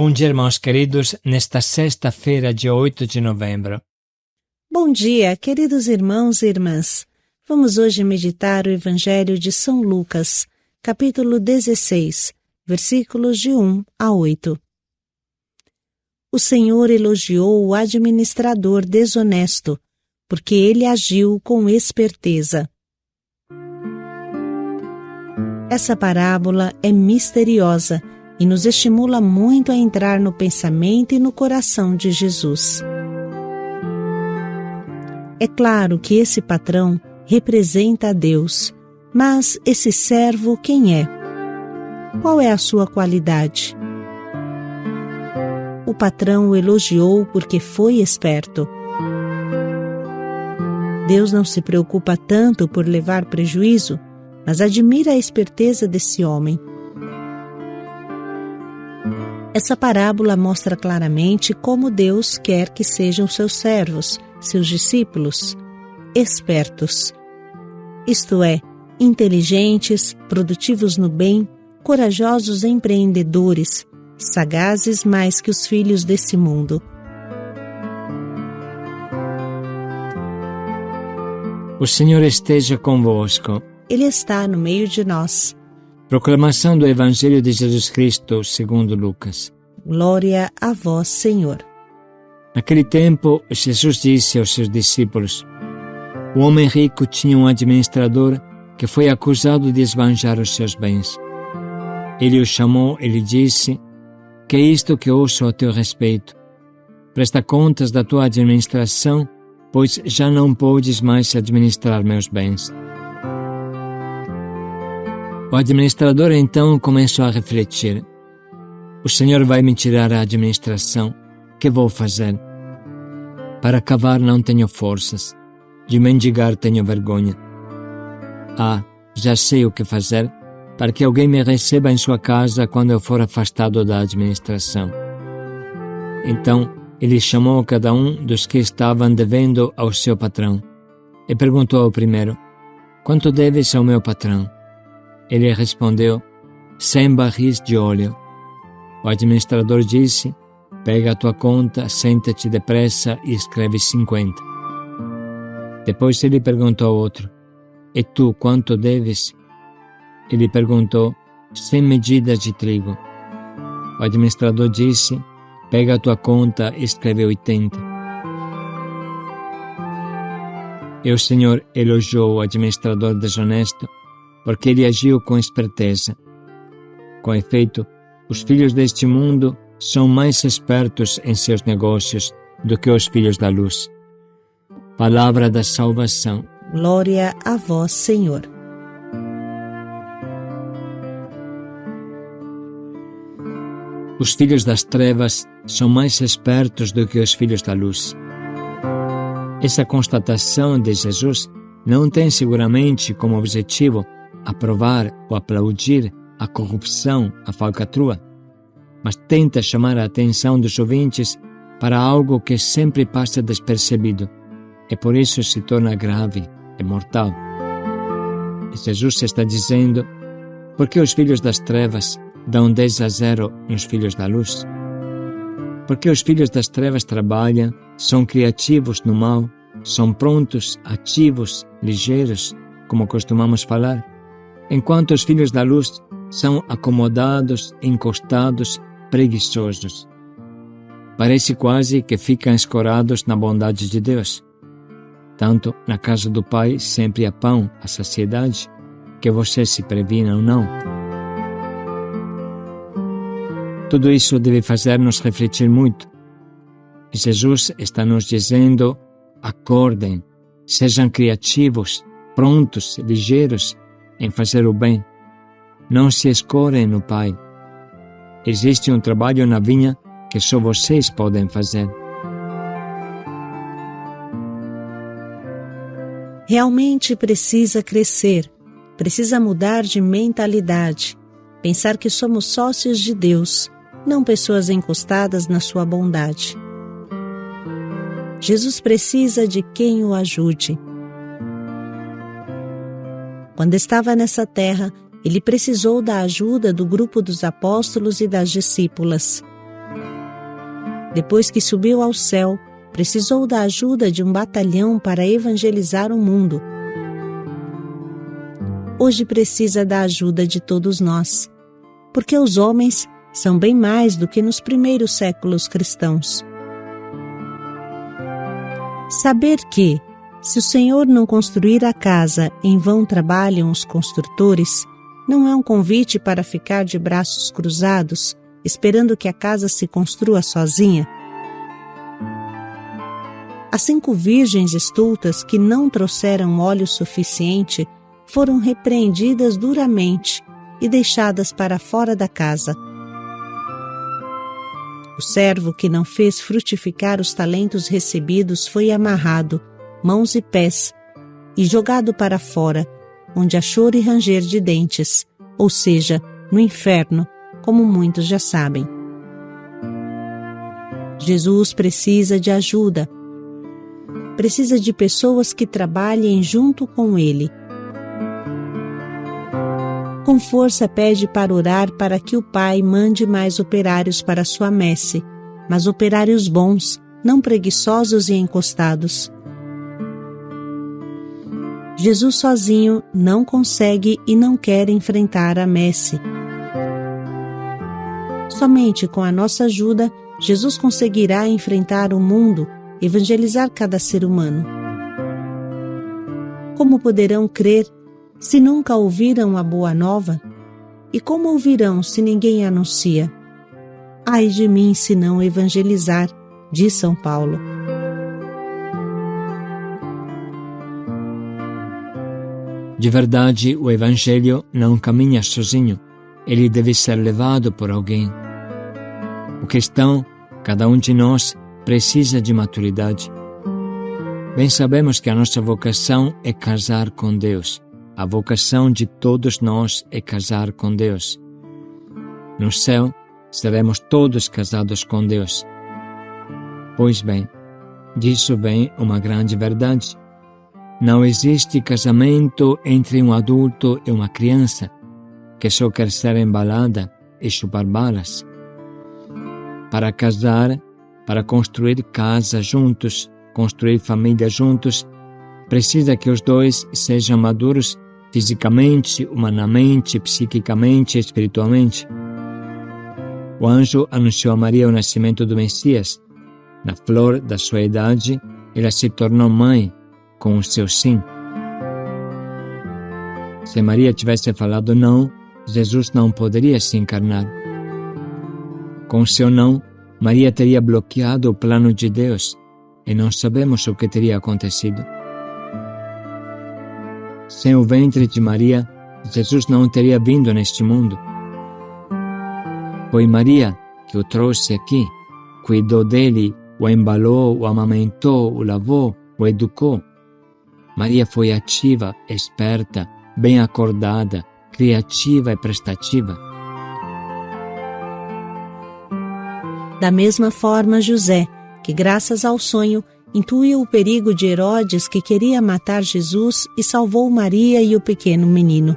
Bom dia, irmãos queridos, nesta sexta-feira, dia 8 de novembro. Bom dia, queridos irmãos e irmãs. Vamos hoje meditar o Evangelho de São Lucas, capítulo 16, versículos de 1 a 8. O Senhor elogiou o administrador desonesto, porque ele agiu com esperteza. Essa parábola é misteriosa e nos estimula muito a entrar no pensamento e no coração de Jesus. É claro que esse patrão representa a Deus, mas esse servo quem é? Qual é a sua qualidade? O patrão o elogiou porque foi esperto. Deus não se preocupa tanto por levar prejuízo, mas admira a esperteza desse homem. Essa parábola mostra claramente como Deus quer que sejam seus servos, seus discípulos, espertos. Isto é, inteligentes, produtivos no bem, corajosos empreendedores, sagazes mais que os filhos desse mundo. O Senhor esteja convosco. Ele está no meio de nós. Proclamação do Evangelho de Jesus Cristo, segundo Lucas. Glória a vós, Senhor. Naquele tempo, Jesus disse aos seus discípulos: O homem rico tinha um administrador que foi acusado de esbanjar os seus bens. Ele o chamou e lhe disse: Que é isto que ouço a teu respeito? Presta contas da tua administração, pois já não podes mais administrar meus bens. O administrador então começou a refletir: O Senhor vai me tirar a administração. Que vou fazer? Para cavar não tenho forças, de mendigar tenho vergonha. Já sei o que fazer, para que alguém me receba em sua casa quando eu for afastado da administração. Então ele chamou cada um dos que estavam devendo ao seu patrão e perguntou ao primeiro: Quanto deves ao meu patrão? Ele respondeu: 100 barris de óleo. O administrador disse: Pega a tua conta, senta-te depressa e escreve 50. Depois ele perguntou ao outro: E tu, quanto deves? Ele perguntou: 100 medidas de trigo. O administrador disse: Pega a tua conta e escreve 80. E o Senhor elogiou o administrador desonesto, porque ele agiu com esperteza. Com efeito, os filhos deste mundo são mais espertos em seus negócios do que os filhos da luz. Palavra da salvação. Glória a vós, Senhor. Os filhos das trevas são mais espertos do que os filhos da luz. Essa constatação de Jesus não tem seguramente como objetivo aprovar ou aplaudir a corrupção, a falcatrua, mas tenta chamar a atenção dos ouvintes para algo que sempre passa despercebido e por isso se torna grave e mortal. E Jesus está dizendo: por que os filhos das trevas dão 10-0 nos filhos da luz? Porque os filhos das trevas trabalham, são criativos no mal, são prontos, ativos, ligeiros, como costumamos falar, enquanto os filhos da luz são acomodados, encostados, preguiçosos. Parece quase que ficam escorados na bondade de Deus. Tanto na casa do Pai sempre há pão, a saciedade, que você se previna ou não. Tudo isso deve fazer-nos refletir muito. Jesus está nos dizendo: acordem, sejam criativos, prontos, ligeiros em fazer o bem. Não se escorem no Pai. Existe um trabalho na vinha que só vocês podem fazer. Realmente precisa crescer, precisa mudar de mentalidade, pensar que somos sócios de Deus, não pessoas encostadas na sua bondade. Jesus precisa de quem o ajude. Quando estava nessa terra, ele precisou da ajuda do grupo dos apóstolos e das discípulas. Depois que subiu ao céu, precisou da ajuda de um batalhão para evangelizar o mundo. Hoje precisa da ajuda de todos nós, porque os homens são bem mais do que nos primeiros séculos cristãos. Saber que, se o Senhor não construir a casa, em vão trabalham os construtores, não é um convite para ficar de braços cruzados, esperando que a casa se construa sozinha. As 5 virgens estultas que não trouxeram óleo suficiente foram repreendidas duramente e deixadas para fora da casa. O servo que não fez frutificar os talentos recebidos foi amarrado, mãos e pés, e jogado para fora, onde há choro e ranger de dentes, ou seja, no inferno, como muitos já sabem. Jesus precisa de ajuda. Precisa de pessoas que trabalhem junto com Ele. Com força pede para orar para que o Pai mande mais operários para sua messe, mas operários bons, não preguiçosos e encostados. Jesus sozinho não consegue e não quer enfrentar a messe. Somente com a nossa ajuda, Jesus conseguirá enfrentar o mundo, evangelizar cada ser humano. Como poderão crer se nunca ouviram a boa nova? E como ouvirão se ninguém anuncia? Ai de mim se não evangelizar, diz São Paulo. De verdade, o Evangelho não caminha sozinho. Ele deve ser levado por alguém. O cristão, cada um de nós, precisa de maturidade. Bem sabemos que a nossa vocação é casar com Deus. A vocação de todos nós é casar com Deus. No céu, seremos todos casados com Deus. Pois bem, disso vem uma grande verdade. Não existe casamento entre um adulto e uma criança que só quer ser embalada e chupar balas. Para casar, para construir casa juntos, construir família juntos, precisa que os dois sejam maduros fisicamente, humanamente, psiquicamente e espiritualmente. O anjo anunciou a Maria o nascimento do Messias. Na flor da sua idade, ela se tornou mãe com o seu sim. Se Maria tivesse falado não, Jesus não poderia se encarnar. Com o seu não, Maria teria bloqueado o plano de Deus e não sabemos o que teria acontecido. Sem o ventre de Maria, Jesus não teria vindo neste mundo. Foi Maria que o trouxe aqui, cuidou dele, o embalou, o amamentou, o lavou, o educou. Maria foi ativa, esperta, bem acordada, criativa e prestativa. Da mesma forma, José, que graças ao sonho, intuiu o perigo de Herodes que queria matar Jesus e salvou Maria e o pequeno menino.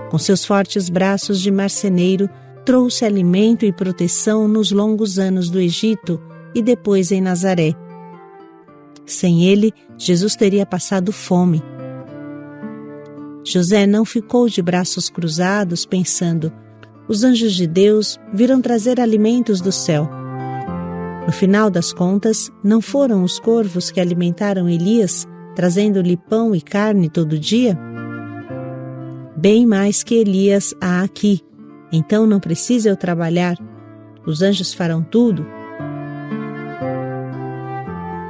Com seus fortes braços de marceneiro, trouxe alimento e proteção nos longos anos do Egito e depois em Nazaré. Sem ele, Jesus teria passado fome. José não ficou de braços cruzados pensando: os anjos de Deus virão trazer alimentos do céu. No final das contas, não foram os corvos que alimentaram Elias, trazendo-lhe pão e carne todo dia? Bem mais que Elias há aqui. Então não precisa eu trabalhar. Os anjos farão tudo.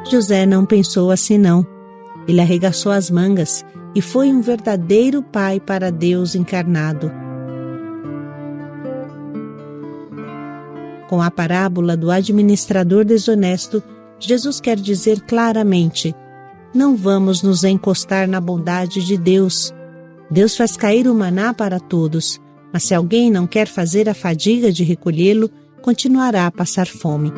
José não pensou assim não. Ele arregaçou as mangas e foi um verdadeiro pai para Deus encarnado. Com a parábola do administrador desonesto, Jesus quer dizer claramente: não vamos nos encostar na bondade de Deus. Deus faz cair o maná para todos, mas se alguém não quer fazer a fadiga de recolhê-lo, continuará a passar fome.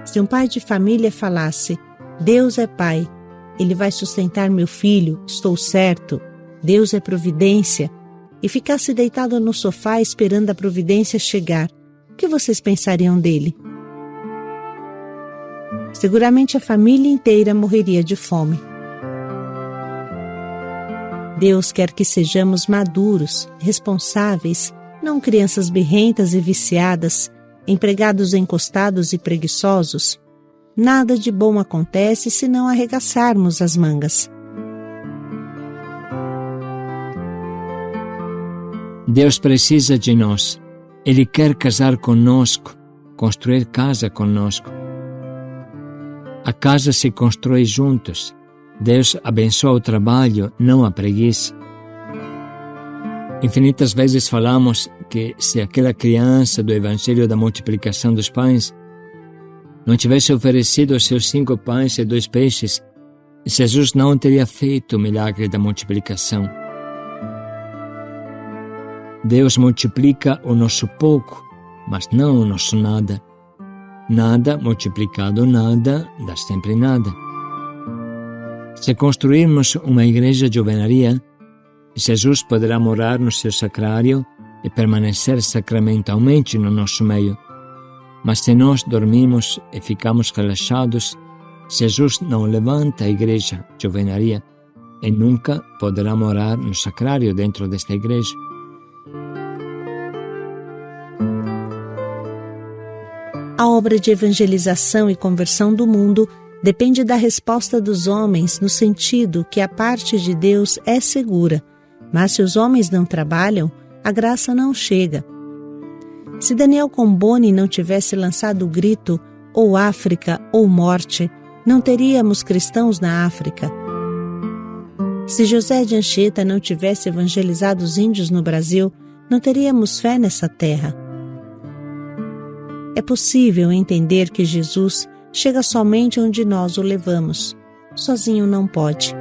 Se um pai de família falasse: Deus é pai, Ele vai sustentar meu filho, estou certo, Deus é providência, e ficasse deitado no sofá esperando a providência chegar, o que vocês pensariam dele? Seguramente a família inteira morreria de fome. Deus quer que sejamos maduros, responsáveis, não crianças birrentas e viciadas, empregados encostados e preguiçosos. Nada de bom acontece se não arregaçarmos as mangas. Deus precisa de nós. Ele quer casar conosco, construir casa conosco. A casa se constrói juntos. Deus abençoa o trabalho, não a preguiça. Infinitas vezes falamos que se aquela criança do Evangelho da multiplicação dos pães não tivesse oferecido os seus 5 pães e 2 peixes, Jesus não teria feito o milagre da multiplicação. Deus multiplica o nosso pouco, mas não o nosso nada. Nada multiplicado nada, dá sempre nada. Se construirmos uma igreja de alvenaria, Jesus poderá morar no seu sacrário e permanecer sacramentalmente no nosso meio. Mas se nós dormimos e ficamos relaxados, Jesus não levanta a igreja de alvenaria e nunca poderá morar no sacrário dentro desta igreja. A obra de evangelização e conversão do mundo depende da resposta dos homens no sentido que a parte de Deus é segura, mas se os homens não trabalham, a graça não chega. Se Daniel Comboni não tivesse lançado o grito ou África ou morte, não teríamos cristãos na África. Se José de Anchieta não tivesse evangelizado os índios no Brasil, não teríamos fé nessa terra. É possível entender que Jesus chega somente onde nós o levamos. Sozinho não pode.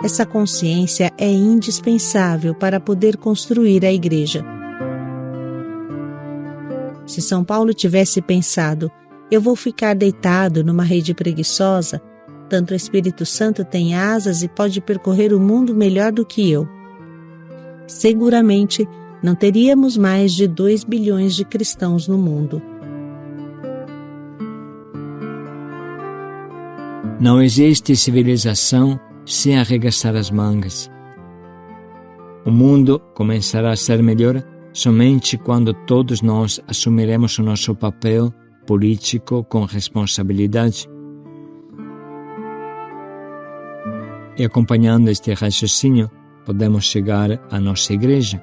Essa consciência é indispensável para poder construir a igreja. Se São Paulo tivesse pensado, eu vou ficar deitado numa rede preguiçosa, tanto o Espírito Santo tem asas e pode percorrer o mundo melhor do que eu. Seguramente, não teríamos mais de 2 bilhões de cristãos no mundo. Não existe civilização sem arregaçar as mangas. O mundo começará a ser melhor somente quando todos nós assumiremos o nosso papel político com responsabilidade. E acompanhando este raciocínio, podemos chegar à nossa igreja.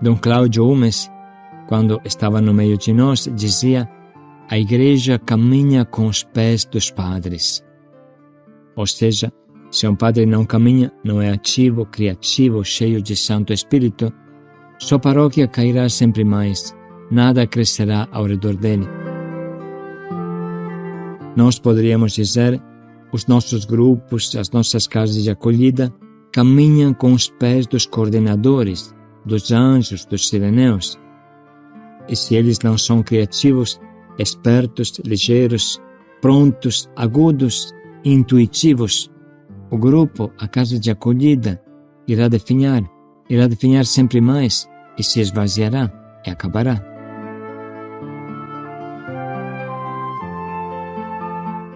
Dom Cláudio Umes, quando estava no meio de nós, dizia: a igreja caminha com os pés dos padres. Ou seja, se um padre não caminha, não é ativo, criativo, cheio de Santo Espírito, sua paróquia cairá sempre mais, nada crescerá ao redor dele. Nós poderíamos dizer, os nossos grupos, as nossas casas de acolhida, caminham com os pés dos coordenadores, dos anjos, dos sireneus. E se eles não são criativos, espertos, ligeiros, prontos, agudos, intuitivos, o grupo, a casa de acolhida, irá definhar sempre mais e se esvaziará e acabará.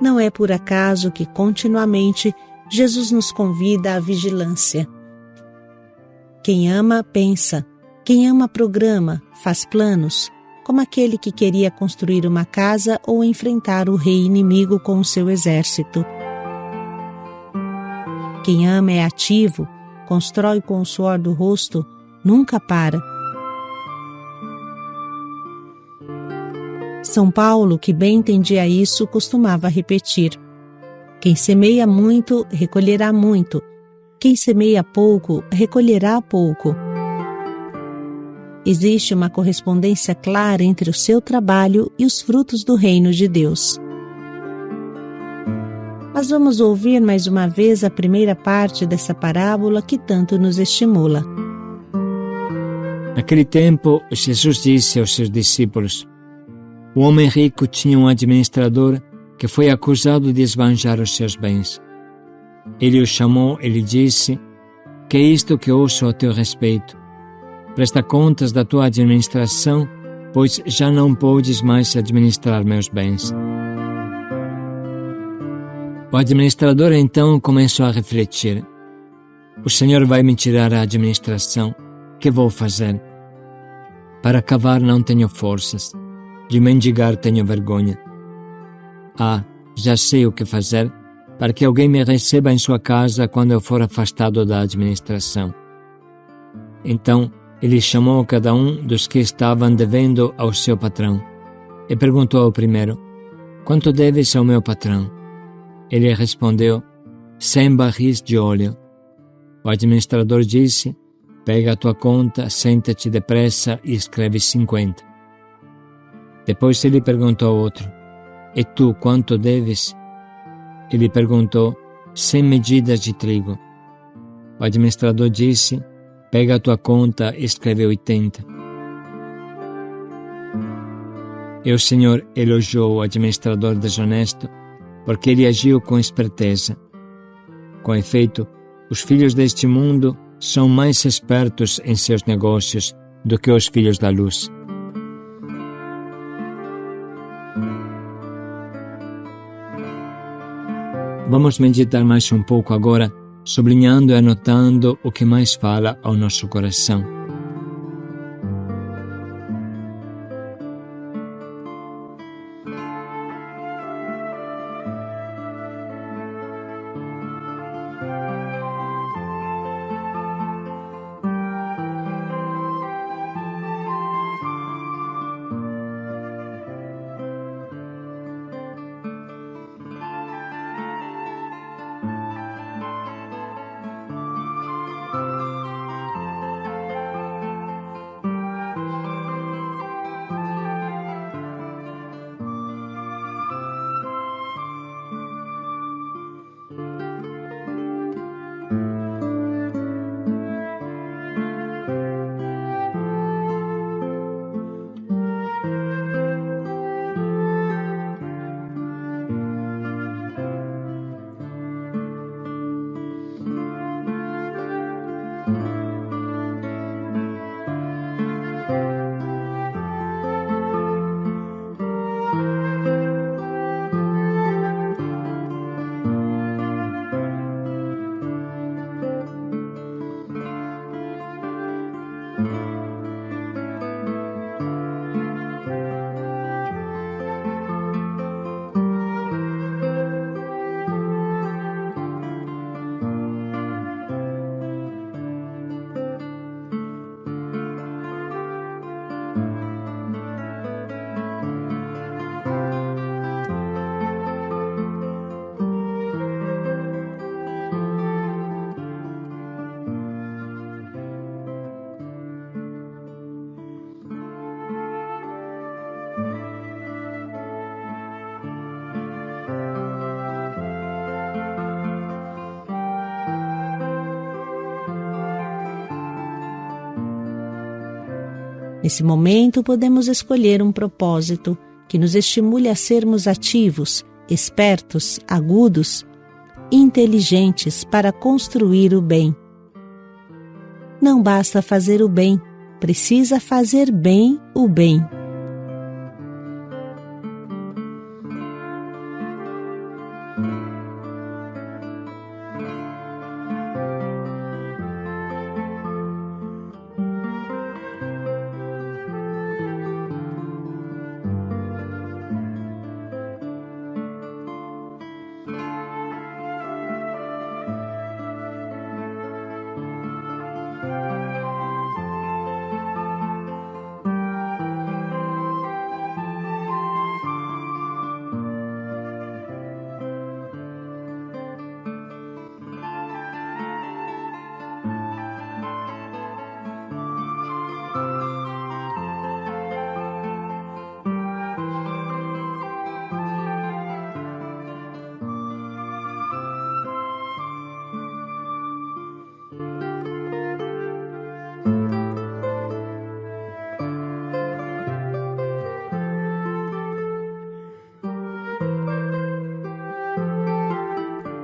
Não é por acaso que continuamente Jesus nos convida à vigilância. Quem ama, pensa. Quem ama, programa, faz planos, como aquele que queria construir uma casa ou enfrentar o rei inimigo com o seu exército. Quem ama é ativo, constrói com o suor do rosto, nunca para. São Paulo, que bem entendia isso, costumava repetir: quem semeia muito, recolherá muito. Quem semeia pouco, recolherá pouco. Existe uma correspondência clara entre o seu trabalho e os frutos do reino de Deus. Mas vamos ouvir mais uma vez a primeira parte dessa parábola que tanto nos estimula. Naquele tempo, Jesus disse aos seus discípulos: o homem rico tinha um administrador que foi acusado de esbanjar os seus bens. Ele o chamou e lhe disse: que é isto que ouço a teu respeito. Presta contas da tua administração, pois já não podes mais administrar meus bens. O administrador então começou a refletir. O Senhor vai me tirar a administração. Que vou fazer? Para cavar não tenho forças. De mendigar tenho vergonha. Ah, já sei o que fazer, para que alguém me receba em sua casa quando eu for afastado da administração. Então, ele chamou cada um dos que estavam devendo ao seu patrão e perguntou ao primeiro: quanto deves ao meu patrão? Ele respondeu: 100 barris de óleo. O administrador disse: pega a tua conta, senta-te depressa e escreve 50. Depois ele perguntou ao outro: e tu quanto deves? Ele perguntou: 100 medidas de trigo. O administrador disse: pega a tua conta e escreve 80. E o Senhor elogiou o administrador desonesto, porque ele agiu com esperteza. Com efeito, os filhos deste mundo são mais espertos em seus negócios do que os filhos da luz. Vamos meditar mais um pouco agora, sublinhando e anotando o que mais fala ao nosso coração. Nesse momento, podemos escolher um propósito que nos estimule a sermos ativos, espertos, agudos, inteligentes para construir o bem. Não basta fazer o bem, precisa fazer bem o bem.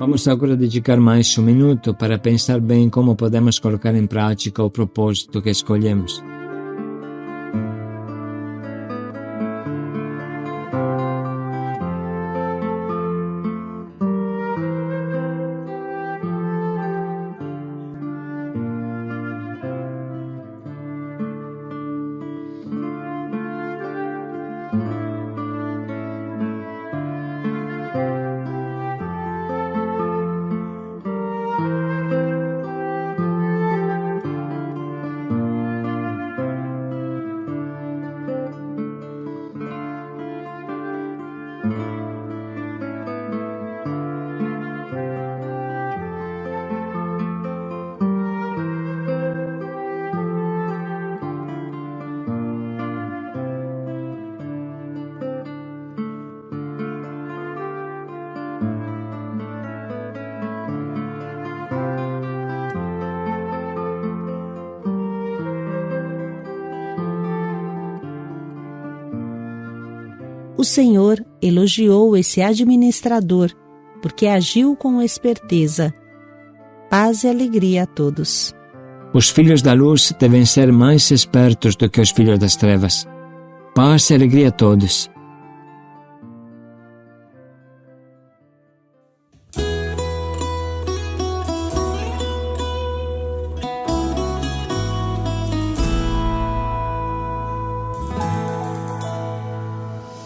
Vamos agora dedicar mais um minuto para pensar bem como podemos colocar em prática o propósito que escolhemos. O Senhor elogiou esse administrador, porque agiu com esperteza. Paz e alegria a todos. Os filhos da luz devem ser mais espertos do que os filhos das trevas. Paz e alegria a todos.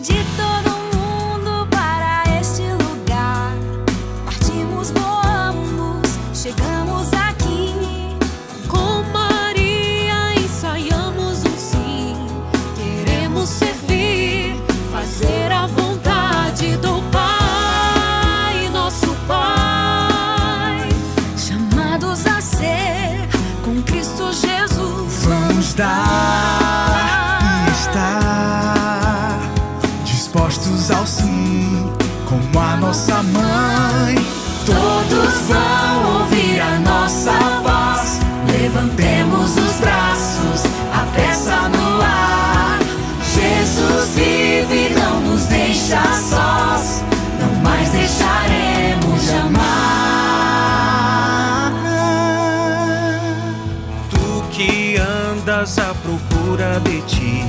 De todo mundo para este lugar, partimos, voamos, chegamos aqui. Com Maria ensaiamos um sim, queremos servir, fazer a vontade do Pai, nosso Pai. Chamados a ser com Cristo Jesus, vamos dar e estar dispostos ao sim, como a nossa mãe. Todos vão ouvir a nossa voz. Levantemos os braços, a peça no ar. Jesus vive, não nos deixa sós, não mais deixaremos jamais. Tu que andas à procura de ti,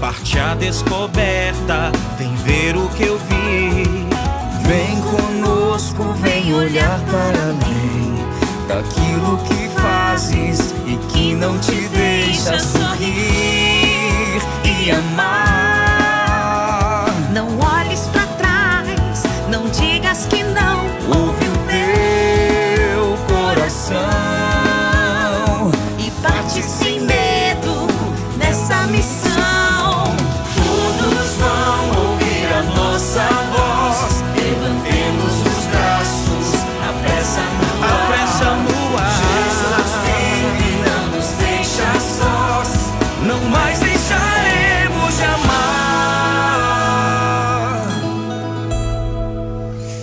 parte a descoberta, vem ver o que eu vi. Vem conosco, vem olhar para além daquilo que fazes e que não te deixa sorrir e amar. Não olhes pra trás, não digas que não. Ouve o teu coração E parte sem medo nessa missão. Todos vão ouvir a nossa voz. Levantemos os braços, a pressa no ar. Jesus vive, não nos deixa sós, não mais deixaremos jamais.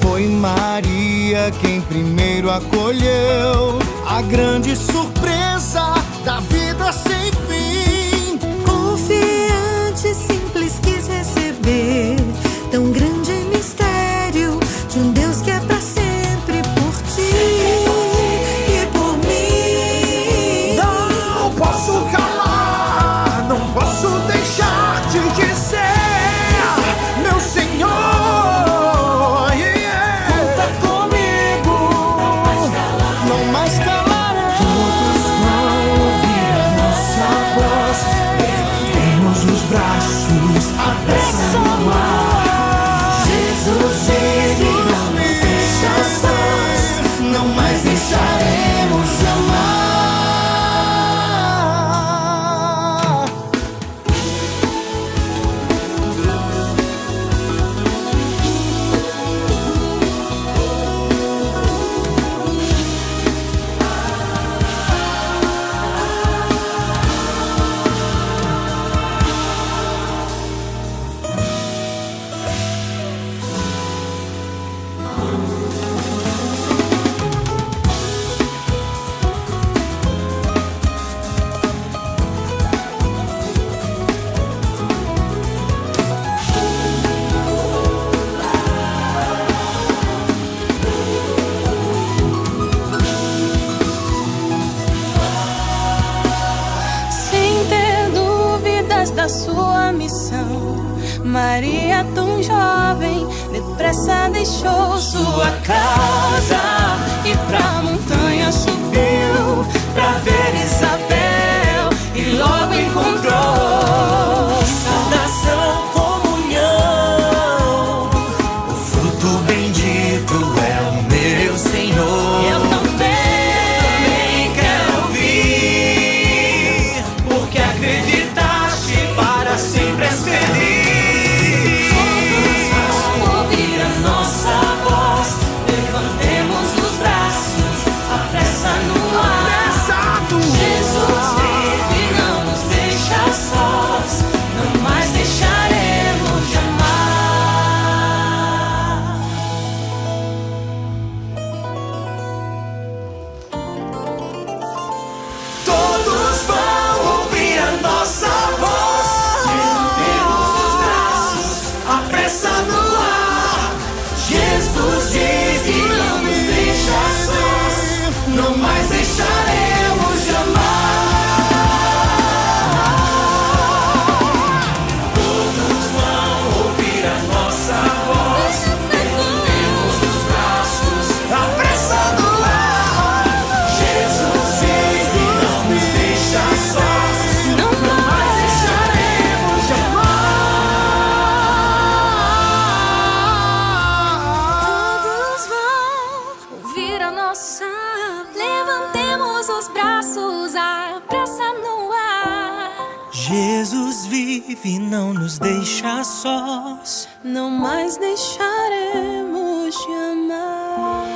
Foi Maria quem primeiro acolheu a grande surpresa da vida sem fim. Confiante, simples, quis receber tão grande mistério de um Deus que é pra sempre por ti e por mim. Não posso calar, não posso deixar de dizer, meu Senhor, conta comigo, não mais calarei. Todos vão ouvir a nossa coração. Maria, tão jovem, depressa deixou sua casa e pra montanha subiu pra ver Isabel e logo encontrou saudação, comunhão. O fruto bendito é o meu Senhor. Eu também quero ouvir, porque acreditaste, para sempre és feliz. Não mais deixaremos de amar. Todos vão ouvir a nossa voz. Levantemos os braços, apressando o ar. Jesus diz e não nos deixa sós. Não mais deixaremos de amar. Todos vão ouvir a nossa. Levantemos os braços, a pressa no ar. Jesus vive, não nos deixa sós. Não mais deixaremos de amar.